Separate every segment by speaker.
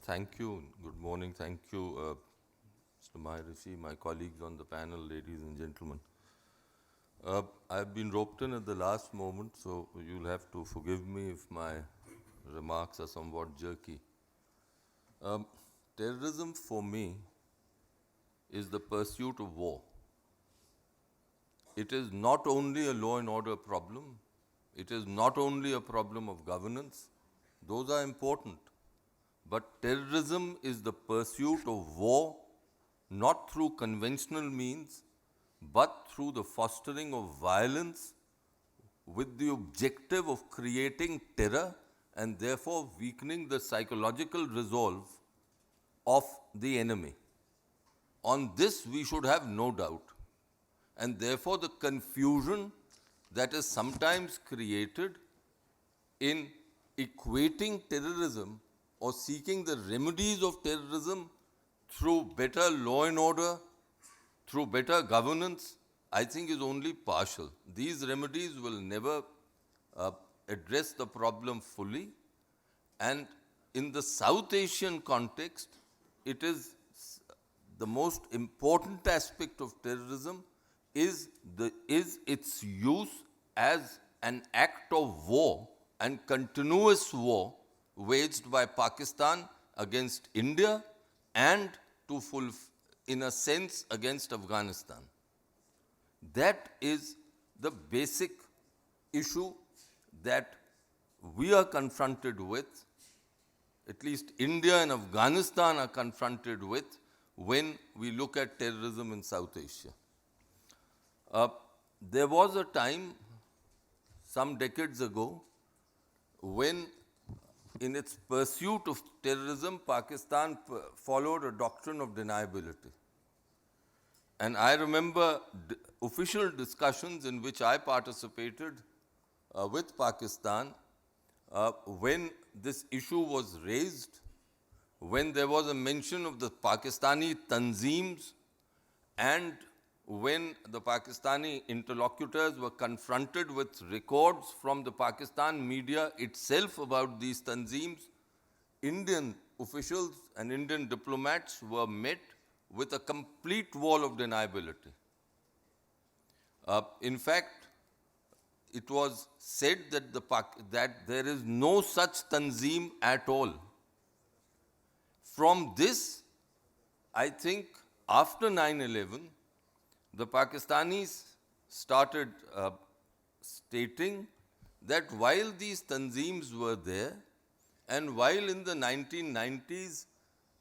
Speaker 1: Thank you. Good morning. Thank you, Mr. Maharishi, my colleagues on the panel, ladies and gentlemen. I've been roped in at the last moment, so you'll have to forgive me if my remarks are somewhat jerky. Um, Terrorism for me is the pursuit of war. It is not only a law and order problem, it is not only a problem of governance, those are important. But terrorism is the pursuit of war not through conventional means, but through the fostering of violence with the objective of creating terror and therefore weakening the psychological resolve of the enemy. On this, we should have no doubt. And therefore, the confusion that is sometimes created in equating terrorism or seeking the remedies of terrorism through better law and order, through better governance, I think is only partial. These remedies will never uh, address the problem fully. And in the South Asian context, it is the most important aspect of terrorism is its use as an act of war and continuous war waged by Pakistan against India and in a sense against Afghanistan. That is the basic issue that we are confronted with, at least India and Afghanistan are confronted with when we look at terrorism in South Asia. There was a time, some decades ago, when in its pursuit of terrorism, Pakistan followed a doctrine of deniability. And I remember official discussions in which I participated with Pakistan when this issue was raised, when there was a mention of the Pakistani tanzeems, and when the Pakistani interlocutors were confronted with records from the Pakistan media itself about these tanzeems, Indian officials and Indian diplomats were met with a complete wall of deniability. In fact, it was said that there is no such tanzeem at all. From this, I think after 9/11, the Pakistanis started stating that while these tanzeems were there, and while in the 1990s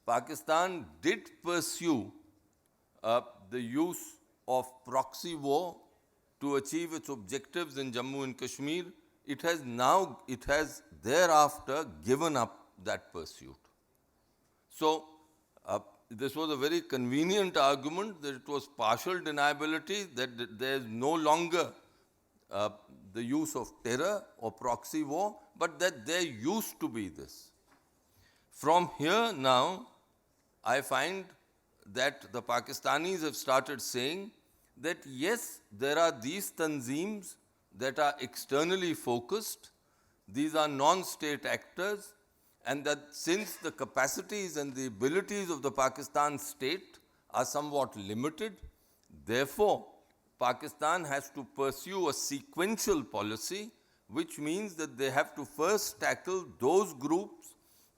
Speaker 1: Pakistan did pursue the use of proxy war to achieve its objectives in Jammu and Kashmir, it has thereafter given up that pursuit. So, this was a very convenient argument that it was partial deniability, that there is no longer the use of terror or proxy war, but that there used to be this. From here now, I find that the Pakistanis have started saying that yes, there are these tanzeems that are externally focused, these are non-state actors, and that since the capacities and the abilities of the Pakistan state are somewhat limited, therefore Pakistan has to pursue a sequential policy, which means that they have to first tackle those groups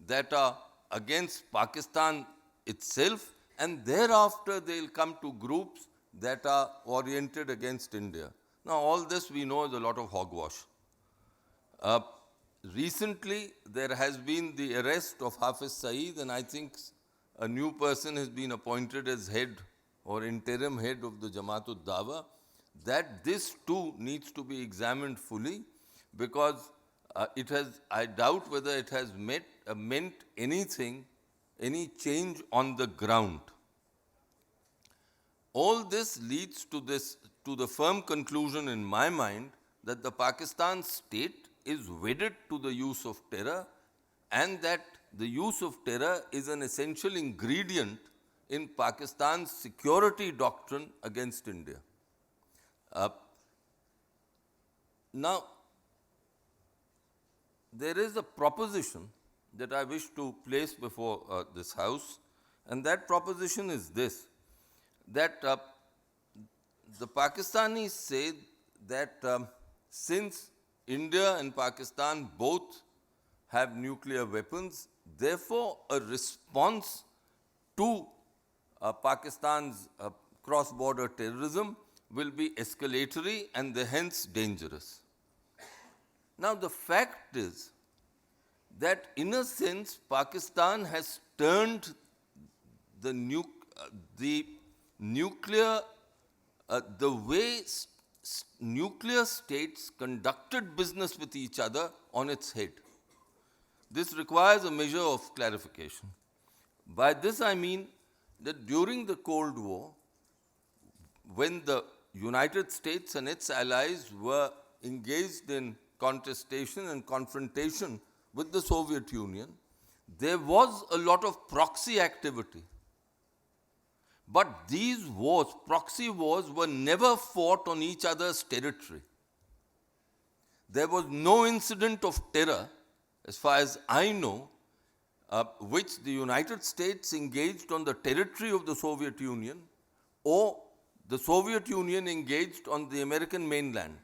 Speaker 1: that are against Pakistan itself, and thereafter they'll come to groups that are oriented against India. Now, all this we know is a lot of hogwash. Recently, there has been the arrest of Hafiz Saeed, and I think a new person has been appointed as head or interim head of the Jamaat Dawa. That this too needs to be examined fully, because I doubt whether it has meant anything, any change on the ground. All this leads to the firm conclusion in my mind that the Pakistan state is wedded to the use of terror, and that the use of terror is an essential ingredient in Pakistan's security doctrine against India. Now, there is a proposition that I wish to place before this House, and that proposition is this, that the Pakistanis say that since India and Pakistan both have nuclear weapons, therefore a response to Pakistan's cross-border terrorism will be escalatory and hence dangerous. Now the fact is that in a sense Pakistan has turned the nuclear, the way nuclear states conducted business with each other on its head. This requires a measure of clarification. By this I mean that during the Cold War, when the United States and its allies were engaged in contestation and confrontation with the Soviet Union, there was a lot of proxy activity. But these wars, proxy wars, were never fought on each other's territory. There was no incident of terror, as far as I know, which the United States engaged on the territory of the Soviet Union or the Soviet Union engaged on the American mainland.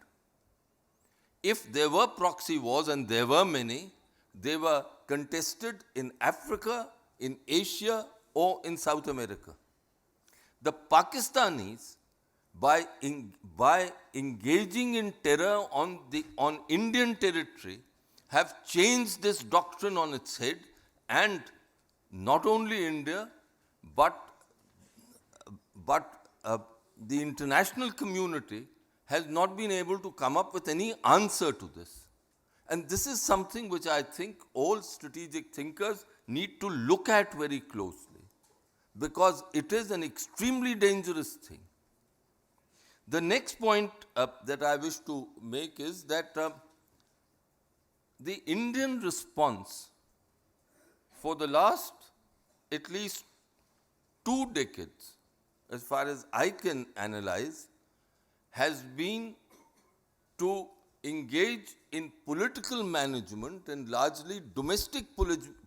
Speaker 1: If there were proxy wars, and there were many, they were contested in Africa, in Asia, or in South America. The Pakistanis, by engaging in terror on Indian territory, have changed this doctrine on its head, and not only India, but the international community has not been able to come up with any answer to this. And this is something which I think all strategic thinkers need to look at very closely, because it is an extremely dangerous thing. The next point that I wish to make is that the Indian response for the last at least 2 decades, as far as I can analyze, has been to engage in political management and largely domestic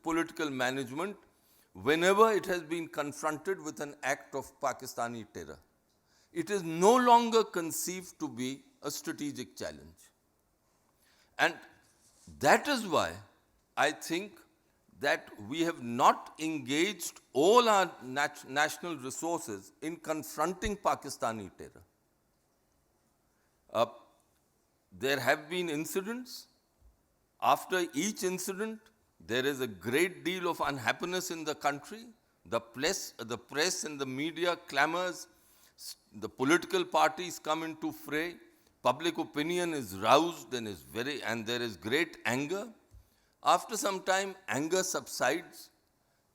Speaker 1: political management whenever it has been confronted with an act of Pakistani terror. It is no longer conceived to be a strategic challenge. And that is why I think that we have not engaged all our national resources in confronting Pakistani terror. There have been incidents. After each incident, there is a great deal of unhappiness in the country. The press and the media clamors. The political parties come into fray. Public opinion is roused and there is great anger. After some time, anger subsides,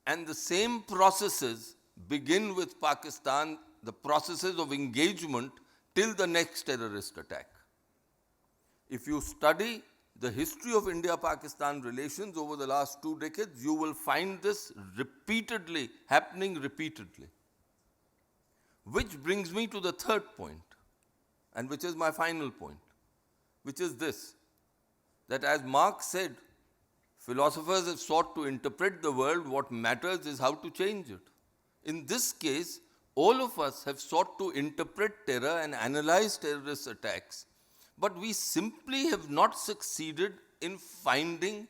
Speaker 1: and the same processes begin with Pakistan, the processes of engagement till the next terrorist attack. If you study the history of India-Pakistan relations over the last 2 decades, you will find this happening repeatedly. Which brings me to the third point, and which is my final point, which is this, that as Marx said, philosophers have sought to interpret the world, what matters is how to change it. In this case, all of us have sought to interpret terror and analyze terrorist attacks, but we simply have not succeeded in finding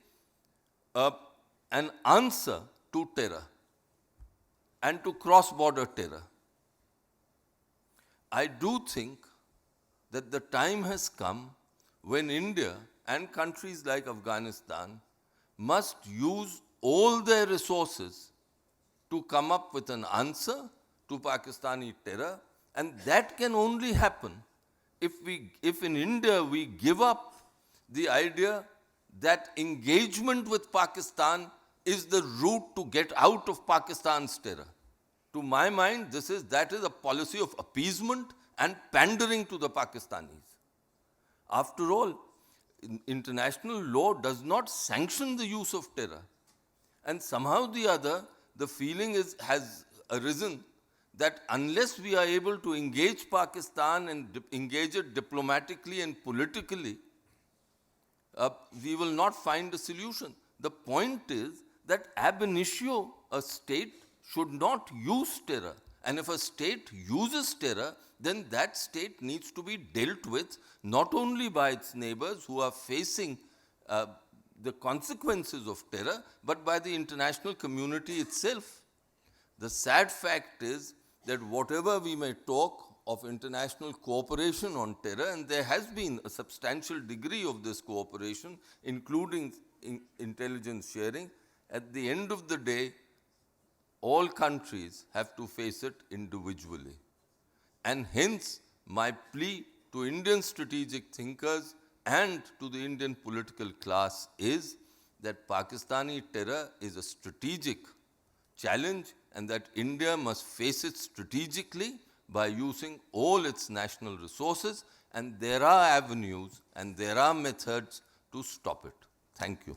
Speaker 1: an answer to terror and to cross-border terror. I do think that the time has come when India and countries like Afghanistan must use all their resources to come up with an answer to Pakistani terror, and that can only happen if in India we give up the idea that engagement with Pakistan is the route to get out of Pakistan's terror. To my mind, that is a policy of appeasement and pandering to the Pakistanis. After all, international law does not sanction the use of terror. And somehow or the other, the feeling has arisen that unless we are able to engage Pakistan and engage it diplomatically and politically, we will not find a solution. The point is that ab initio a state should not use terror. And if a state uses terror, then that state needs to be dealt with not only by its neighbors who are facing the consequences of terror, but by the international community itself. The sad fact is that whatever we may talk of international cooperation on terror, and there has been a substantial degree of this cooperation, including intelligence sharing, at the end of the day, all countries have to face it individually. And hence, my plea to Indian strategic thinkers and to the Indian political class is that Pakistani terror is a strategic challenge and that India must face it strategically by using all its national resources, and there are avenues and there are methods to stop it. Thank you.